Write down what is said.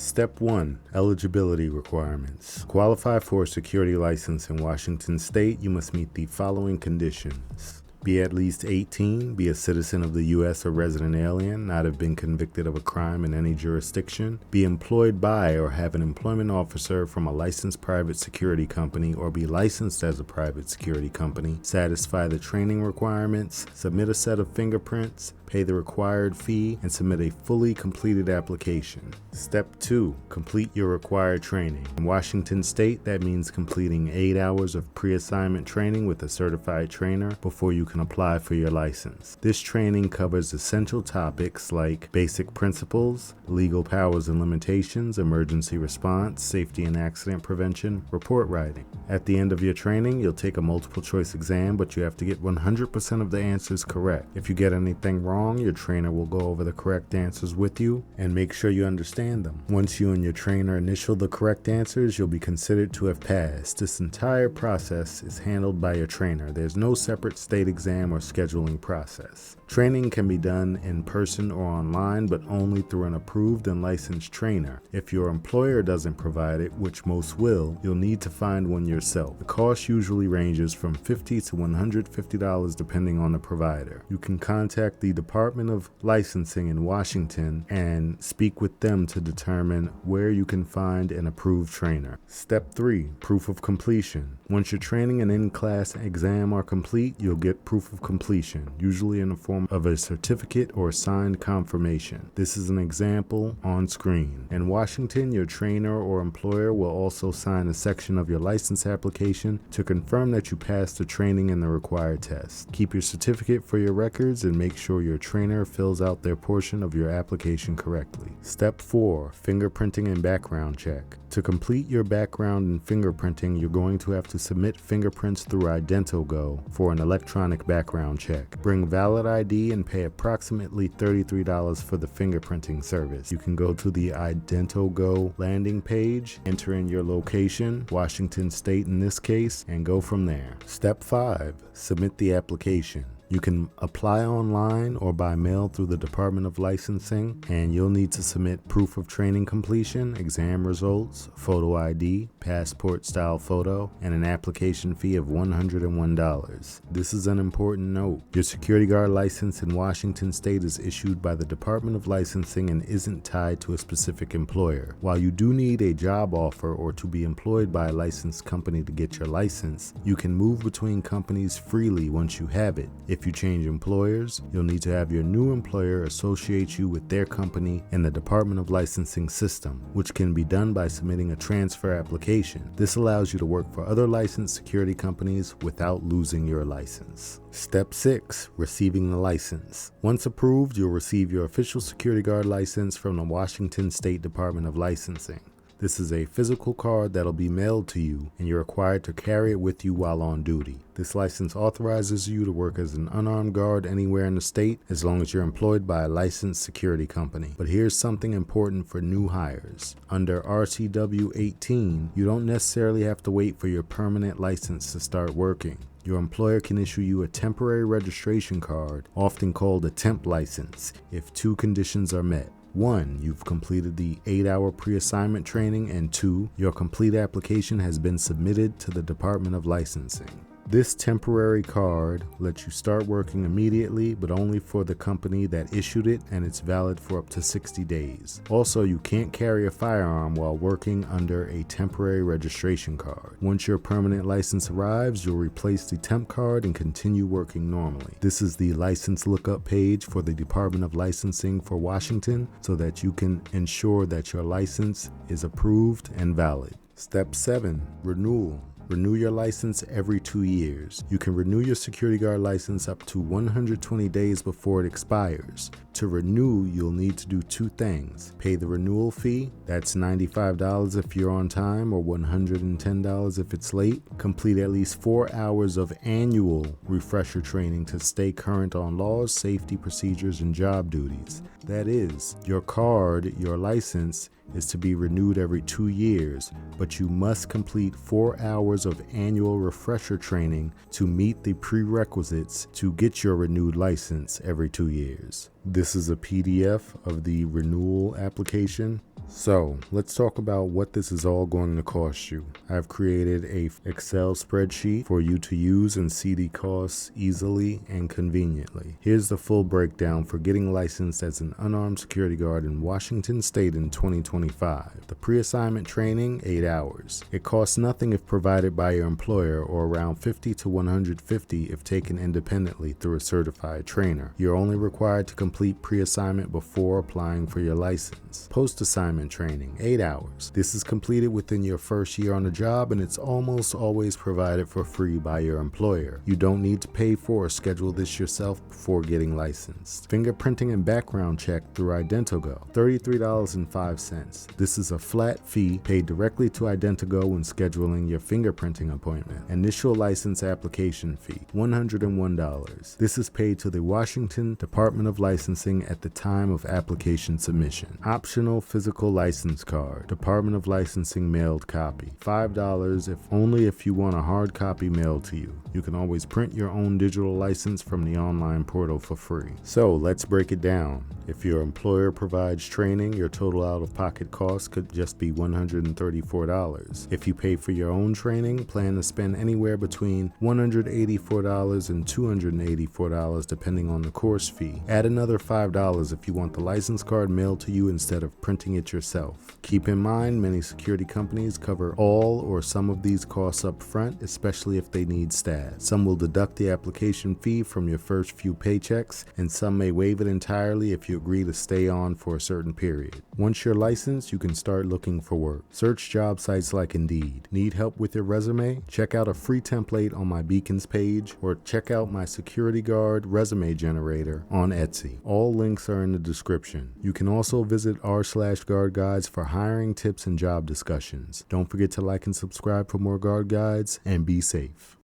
Step 1. Eligibility Requirements. To qualify for a security license in Washington State, you must meet the following conditions. Be at least 18, be a citizen of the U.S. or resident alien, not have been convicted of a crime in any jurisdiction, be employed by or have an employment officer from a licensed private security company or be licensed as a private security company, satisfy the training requirements, submit a set of fingerprints, pay the required fee, and submit a fully completed application. Step 2. Complete your required training. In Washington State, that means completing 8 hours of pre-assignment training with a certified trainer before you can apply for your license. This training covers essential topics like basic principles, legal powers and limitations, emergency response, safety and accident prevention, report writing. At the end of your training, you'll take a multiple choice exam, but you have to get 100% of the answers correct. If you get anything wrong, your trainer will go over the correct answers with you and make sure you understand them. Once you and your trainer initial the correct answers, you'll be considered to have passed. This entire process is handled by your trainer. There's no separate state exam or scheduling process. Training can be done in person or online, but only through an approved and licensed trainer. If your employer doesn't provide it, which most will, you'll need to find one yourself. The cost usually ranges from $50 to $150 depending on the provider. You can contact the Department of Licensing in Washington and speak with them to determine where you can find an approved trainer. Step 3. Proof of completion. Once your training and in-class exam are complete, you'll get proof of completion, usually in the form of a certificate or signed confirmation. This is an example on screen. In Washington, your trainer or employer will also sign a section of your license application to confirm that you passed the training and the required test. Keep your certificate for your records and make sure your trainer fills out their portion of your application correctly. Step 4. Fingerprinting and background check. To complete your background and fingerprinting, you're going to have to submit fingerprints through IdentoGO for an electronic background check. Bring valid ID and pay approximately $33 for the fingerprinting service. You can go to the IdentoGO landing page, enter in your location, Washington State in this case, and go from there. Step 5. Submit the application. You can apply online or by mail through the Department of Licensing, and you'll need to submit proof of training completion, exam results, photo ID, passport style photo, and an application fee of $101. This is an important note. Your security guard license in Washington State is issued by the Department of Licensing and isn't tied to a specific employer. While you do need a job offer or to be employed by a licensed company to get your license, you can move between companies freely once you have it. If you change employers, you'll need to have your new employer associate you with their company in the Department of Licensing system, which can be done by submitting a transfer application. This allows you to work for other licensed security companies without losing your license. Step 6. Receiving the license. Once approved, you'll receive your official security guard license from the Washington State Department of Licensing. This is a physical card that'll be mailed to you, and you're required to carry it with you while on duty. This license authorizes you to work as an unarmed guard anywhere in the state as long as you're employed by a licensed security company. But here's something important for new hires. Under RCW 18, you don't necessarily have to wait for your permanent license to start working. Your employer can issue you a temporary registration card, often called a Temp license, if 2 conditions are met. 1. You've completed the 8-hour pre-assignment training, and 2. Your complete application has been submitted to the Department of Licensing. This temporary card lets you start working immediately, but only for the company that issued it, and it's valid for up to 60 days. Also, you can't carry a firearm while working under a temporary registration card. Once your permanent license arrives, you'll replace the temp card and continue working normally. This is the license lookup page for the Department of Licensing for Washington, so that you can ensure that your license is approved and valid. Step 7. Renewal. Renew your license every 2 years. You can renew your security guard license up to 120 days before it expires. To renew, you'll need to do 2 things. Pay the renewal fee, that's $95 if you're on time or $110 if it's late. Complete at least 4 hours of annual refresher training to stay current on laws, safety procedures, and job duties. That is, your card, your license, is to be renewed every 2 years, but you must complete 4 hours of annual refresher training to meet the prerequisites to get your renewed license every 2 years. This is a PDF of the renewal application. So let's talk about what this is all going to cost you. I've created a Excel spreadsheet for you to use and see the costs easily and conveniently. Here's the full breakdown for getting licensed as an unarmed security guard in Washington State in 2025. The pre-assignment training, 8 hours. It costs nothing if provided by your employer, or around $50 to $150 if taken independently through a certified trainer. You're only required to complete pre-assignment before applying for your license. Post-assignment training, 8 hours. This is completed within your first year on the job, and it's almost always provided for free by your employer. You don't need to pay for or schedule this yourself before getting licensed. Fingerprinting and background check through IdentoGO, $33.05. This is a flat fee paid directly to IdentoGO when scheduling your fingerprinting appointment. Initial license application fee, $101. This is paid to the Washington Department of Licensing at the time of application submission. Optional physical license card, Department of Licensing mailed copy, $5 only if you want a hard copy mailed to you. You can always print your own digital license from the online portal for free. So let's break it down. If your employer provides training, your total out-of-pocket cost could just be $134. If you pay for your own training, plan to spend anywhere between $184 and $284 depending on the course fee. Add another $5 if you want the license card mailed to you instead of printing it yourself. Keep in mind, many security companies cover all or some of these costs up front, especially if they need staff. Some will deduct the application fee from your first few paychecks, and some may waive it entirely if you agree to stay on for a certain period. Once you're licensed, you can start looking for work. Search job sites like Indeed. Need help with your resume? Check out a free template on my Beacons page, or check out my Security Guard resume generator on Etsy. All links are in the description. You can also visit r/GuardGuides for hiring tips and job discussions. Don't forget to like and subscribe for more Guard Guides, and be safe.